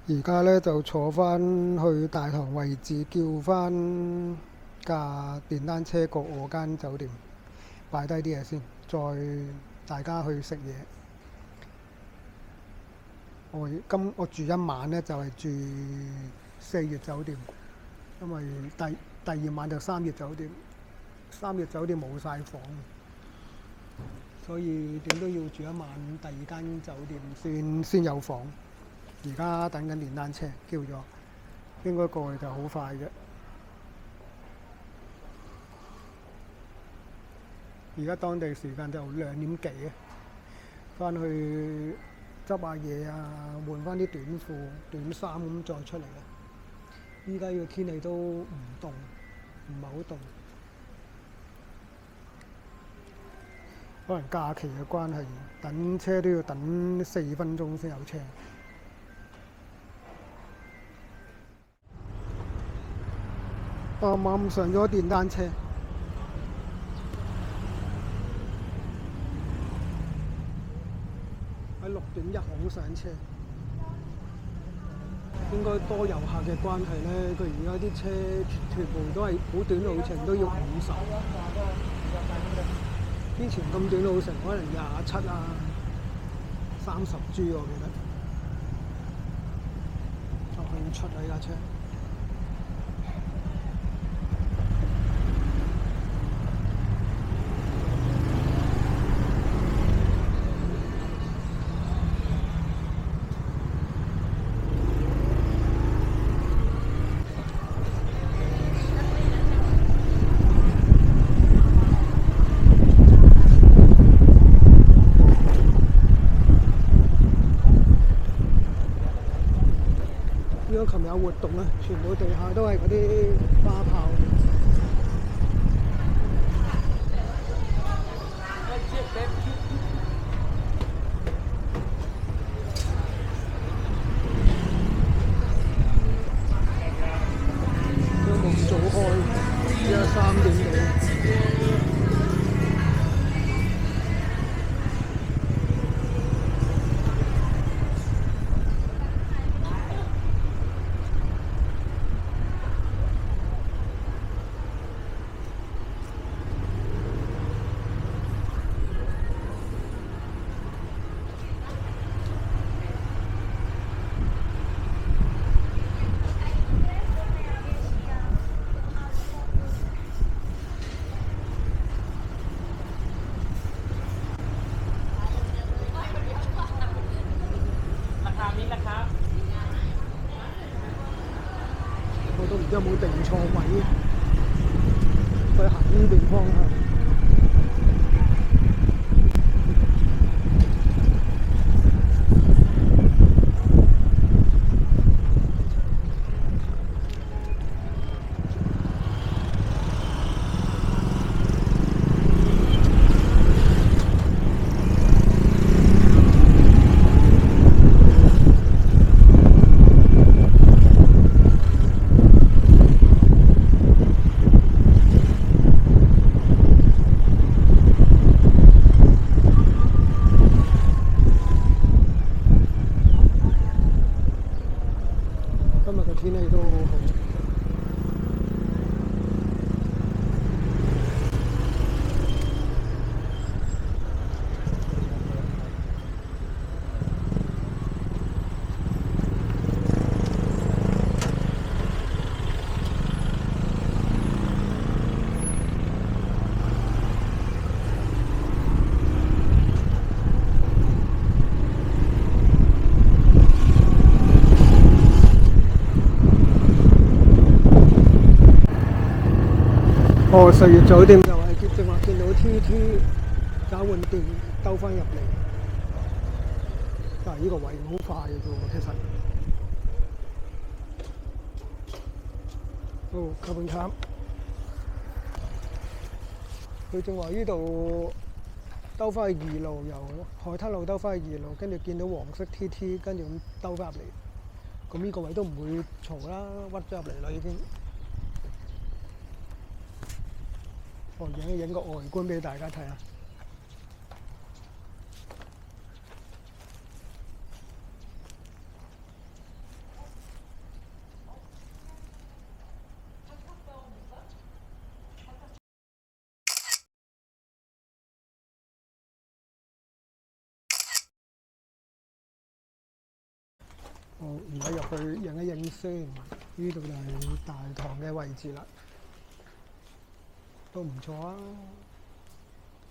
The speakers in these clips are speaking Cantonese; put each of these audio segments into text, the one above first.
而家咧就坐翻去大堂位置，叫翻架電單車過我間酒店，擺低啲嘢先，再大家去食嘢。我住一晚咧，就係住4月酒店，因為第二晚就3月酒店，3月酒店冇晒房，所以點都要住一晚第二間酒店先有房。而家等緊電單車，叫咗應該過去就好快嘅。而家當地時間就2點幾啊，翻去執下嘢啊，換翻啲短褲、短衫咁再出嚟啦。依家呢個天氣都唔凍，唔係好凍，可能假期嘅關係，等車都要等4分鐘先有車。啱啱上咗電單車，喺6.1號上車。應該多遊客嘅關係呢，佢而家啲車全部都係好短路程，都要50。之前咁短路程可能27啊、30G 我記得。就去出呢架車。如果琴日有活動咧，全部地下都係嗰啲花炮。都冇咁早開，而家3點幾。我都唔知有冇定錯位，佢行呢邊方向。今日嘅天氣都好好。4月酒店就係正話見到 TT 搞換電兜翻入嚟，但係呢個位好快嘅啫喎，其實。吸引卡，佢正話呢度兜翻去2路，由海灘路兜翻去2路，跟住見到黃色 TT， 跟住咁兜翻入嚟。咁呢個位都唔會嘈啦，屈咗入嚟啦已經。我影個外觀俾大家睇下。好，而家入去影一影先。呢度就係大堂嘅位置啦，都唔錯啊！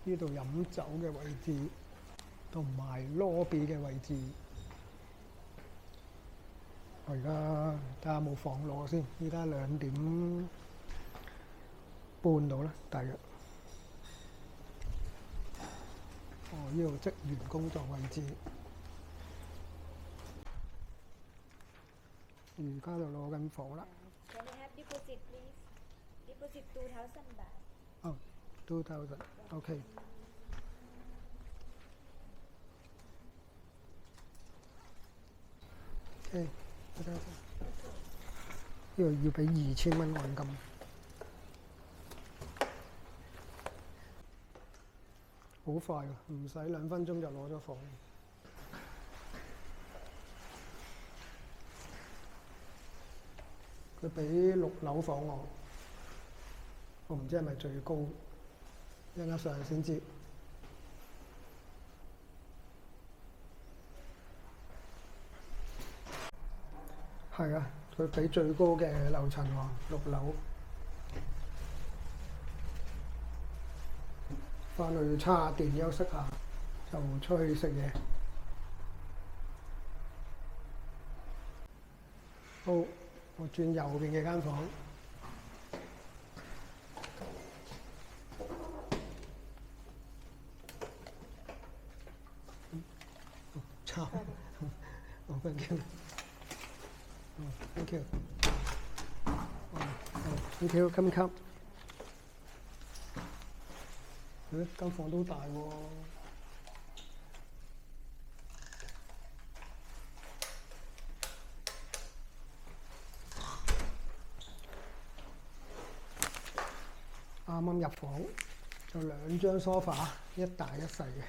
呢度飲酒嘅位置，同埋 lobby 嘅位置。我而家睇下有冇房攞先。依家2點半到啦，大約。哦，呢度職員工作位置。而家就攞緊房啦。Can I have deposit, please? Deposit 2,000 baht. 哦，2,000。OK。OK，呢度要俾2,000蚊按金。好快喎，唔使2分鐘就攞咗房。佢俾6樓房我唔知係咪最高，一陣間上去先知。係啊，佢俾最高嘅樓層喎，6樓。翻去叉下電休息下，就出去食嘢。好，我轉右邊嘅間房。差。哦，thank you。thank you。thank you，come come。間房都大喎。啱啱入房就2張梳化，一大一細嘅。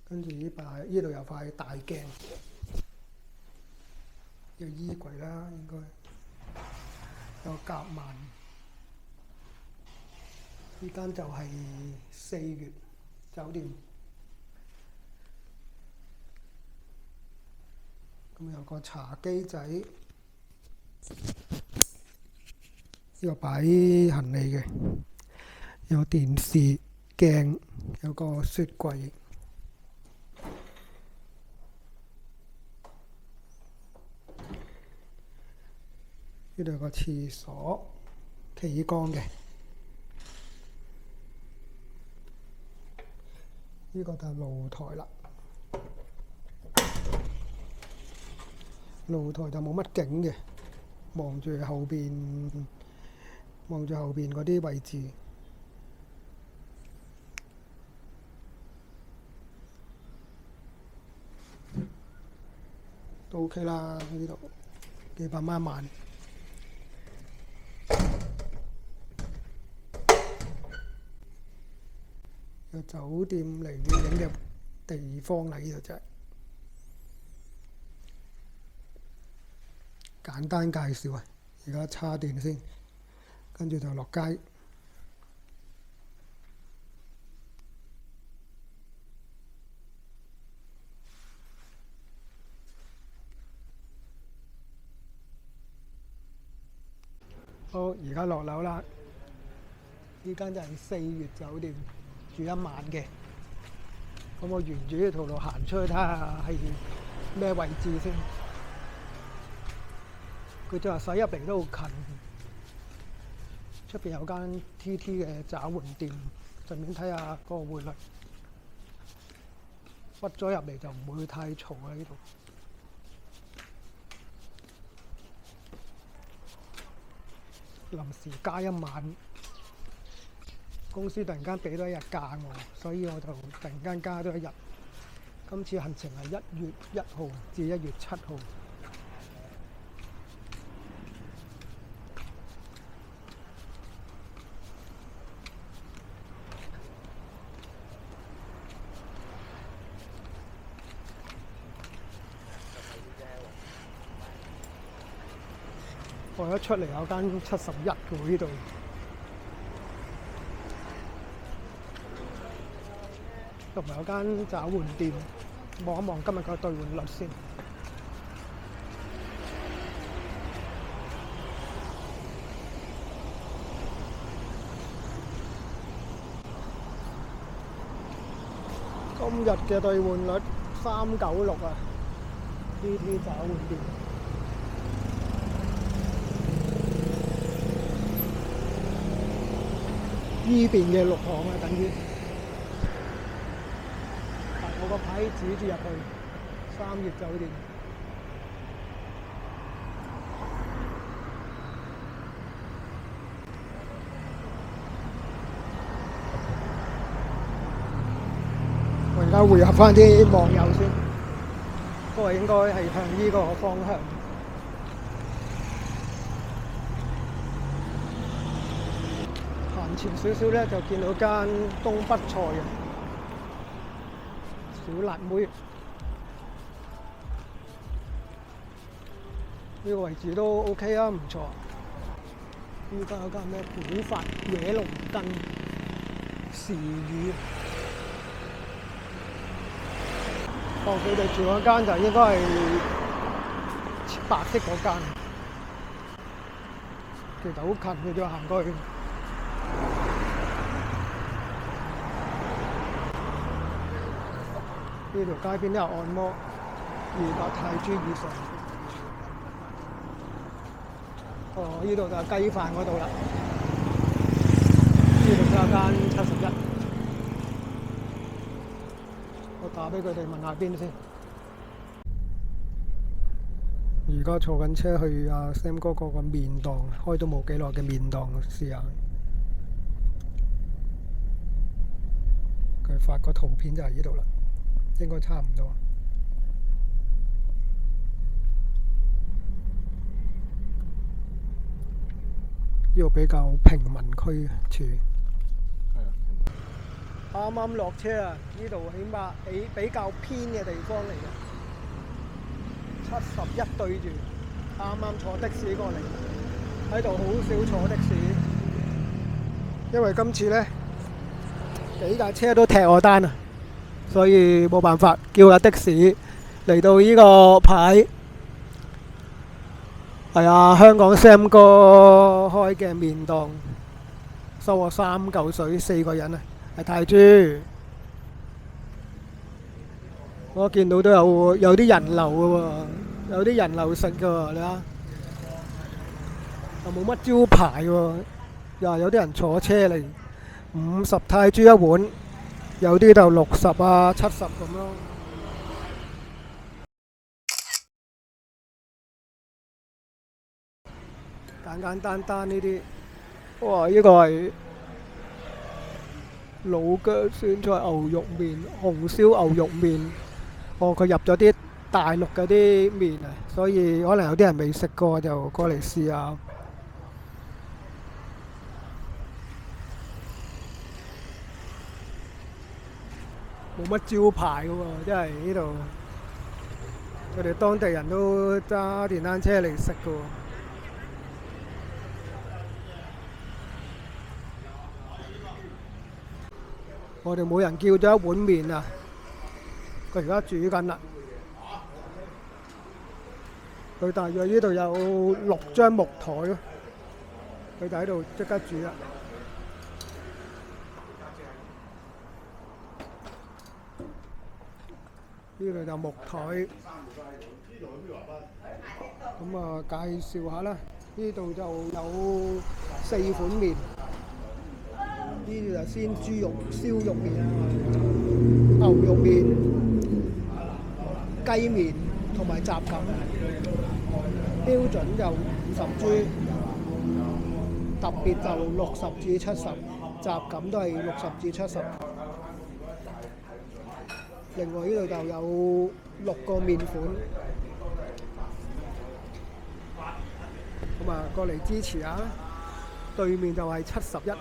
跟住呢度有塊大鏡。有衣櫃啦，應該有夾萬。呢間就係4月酒店。咁有個茶几仔，呢個擺行李嘅，有電視鏡，有個雪櫃。呢度有個廁所，企缸嘅。呢個就係露台啦。露台就冇乜景嘅，望住後邊嗰啲位置。都 OK 啦，呢度幾百蚊一晚。有酒店嚟要影嘅地方啦，呢度就係簡單介紹啊！而家叉電先，跟住就落街。好，而家落樓啦。呢間就係4月酒店，住1晚嘅。咁我沿住呢條路行出去睇下係咩位置先。佢就話駛入嚟都好近，出邊有間 TT 嘅找換店，順便睇下嗰個匯率。屈咗入嚟就唔會太嘈啦呢度。臨時加1晚，公司突然間俾多1日假我，所以我就突然間加多1日。今次行程係1月1號至1月7號。我一出嚟有間71嘅喎，呢度。同埋有間找換店，望一望今日個兌換率先。今日嘅兌換率396啊！DT 找換店。依邊嘅6行啊，等於我個牌指住入去3月酒店。我而家匯合返啲網友先，不過應該係向呢個方向。行前少少咧，就見到間東北菜嘅小辣妹，呢個位置都 OK 啊，唔錯。依家有間咩古法野龍燈時雨。佢哋住嗰間就應該係白色嗰間，其實好近嘅啫，行過去。呢條街邊都有按摩，200泰銖以上。呢度就係雞飯嗰度啦。呢度都有間71。我打俾佢哋問下邊先。而家坐緊車去阿 Sam 哥個麵檔，開到冇幾耐嘅麵檔試下。佢發個圖片就係呢度啦，應該差唔多。呢度比較平民區處。啱啱落車啊！呢度起碼比較偏嘅地方嚟嘅，71對住，啱啱坐的士過嚟，喺度好少坐的士，因為今次呢幾架車都踢我單啊，所以冇辦法叫架的士嚟到呢個牌，係啊，香港 Sam 哥開嘅麵檔，收我3嚿水4個人啊！係泰銖，我見到都有啲人流嘅喎，有啲人流食嘅喎，你睇，又冇乜招牌喎，又有啲人坐車嚟，50泰銖一碗，有啲就60啊、70咁咯。簡簡單單呢啲，哇！呢個係老姜酸菜牛肉麵、紅燒牛肉麵，佢入咗啲大陸嗰啲麵啊，所以可能有啲人未食過就過嚟試下。冇乜招牌嘅喎，真係呢度，佢哋當地人都揸電單車嚟食嘅喎。我哋每人叫咗一碗麵啊！佢而家煮緊啦。佢大約呢度有6張木台咯，佢就喺度即刻煮啦。呢度就木台。咁啊，介紹下啦。呢度就有4款麵。呢啲就鮮豬肉燒肉麵、牛肉麵、雞麵同埋雜錦，標準就50銖，特別就60至70，雜錦都係60至70。另外呢度就有6個麵款，咁啊過嚟支持下。對面就係71。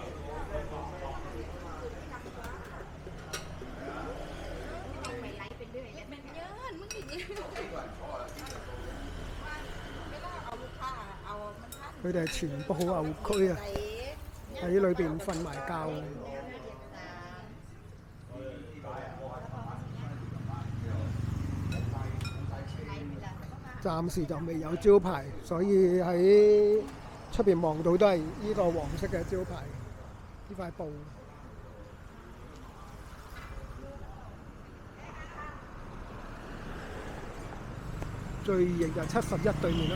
佢哋係全部好牛區啊，喺裏邊瞓埋覺。暫時就未有招牌，所以喺出邊望到都係呢個黃色嘅招牌，呢塊布。最型就71對面啦。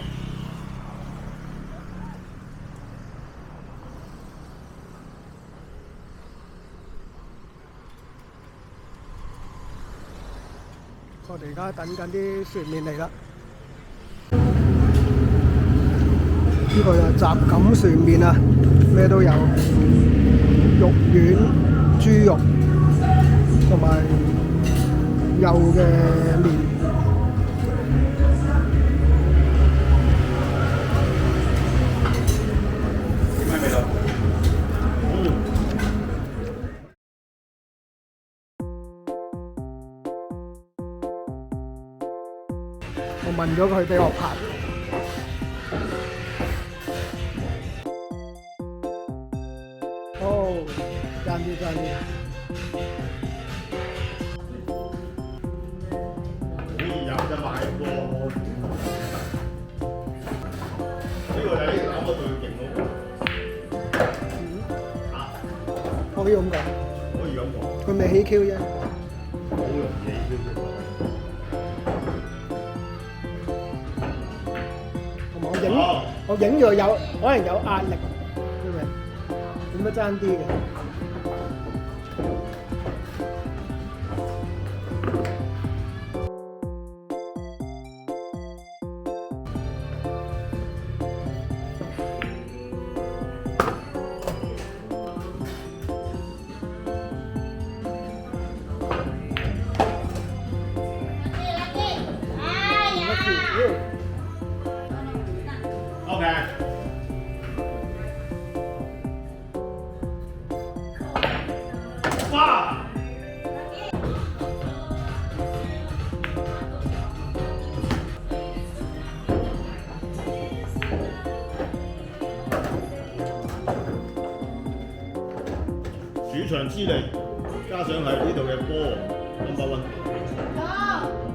我哋而家等緊啲船麵嚟啦。呢個就係雜錦船麵啊，咩都有，肉丸、豬肉同埋幼嘅麵。我問咗佢俾我拍。哦，爭啲爭啲。有得買喎，呢個就係搞個最勁嗰個。可以咁講。可以咁講。佢未起 Q 啫。好容易嘅。我影咗有可能有壓力，因為點都爭啲嘅。OK。哇！主場之利，加上係呢度嘅波，number one。